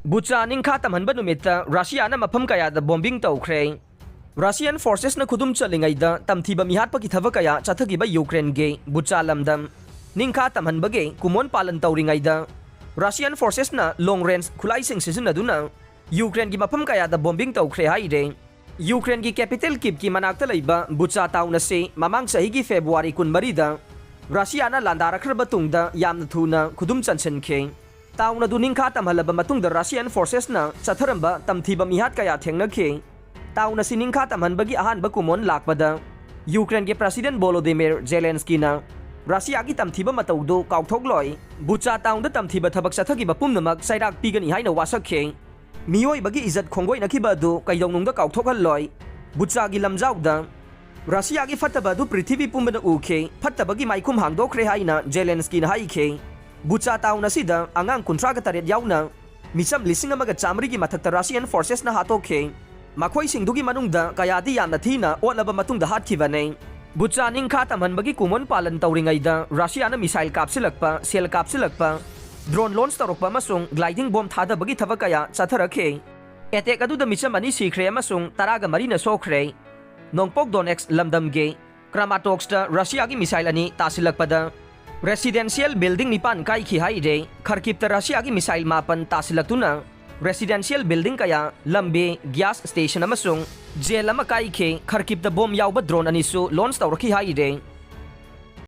Bucha ningkha tamhanba numita Russia na mafam kaya da bombing tawkhre. Russian forces na khudum chalingai da tamthiba mihatpa ki thava kaya chathagiba Ukraine ge Bucha lamdam ningkha tamhanba ge kumon palan tawringai da Russian forces na long range khulai sing sisinaduna Ukraine gi mafam kaya da bombing tawkhre hai re. Ukraine gi capital Kyiv ki manakta leiba Bucha town na se mamang sahi gi February 14 da Russia na landarakhra batungda yamna thuna khudum chanchenkhe. Town na ningkha tamhalaba matungda Russian forces na chatharamba tamthiba mihat kaya thengnakhe. Town na siningkha tamhanbagi ahanba kumon lakpada Ukraine ge President Volodymyr Zelensky na Russia gi tamthiba matawdo kauthokloi Bucha town da tamthiba thabak chathagiba pumnamak sairak pigani haina wasakhe. Miyoi bagi izat khongoi nakiba du kaidongnungda kauthokhaloi Bucha gi lamjawda Russia gi fattaba du prithvi pumbana ukhe fattabagi maikum hangdokhre haina Zelensky na haikhe. Bucha town asida angang kuntraga taret yauna misam lising amaga chamri gi mathakta Russian forces na hatokhe. Makhoi singdugi manungda kayadi yamna thina otlaba matungda hatkhibanei. Bucha ningkha tamhanbagi kumon palan tawringaida Russia na missile kapsilakpa sel kapsilakpa drone launch tarokpa masung gliding bomb thadabagi thabakaya chatharakhe. Attack adu da misam ani sikhre masung taraga marina sokhre. Nongpok Donetsk lamdam ge Kramatorsk da Russia gi missile ani tasilakpada residential building nipan kai khi hai re Kharkiv ta Russia gi missile mapan tasilaktuna residential building kaya lambe gas station amasung jail ama kai khe Kharkiv ta bomb yawba drone ani su launch tawrakhi hai re.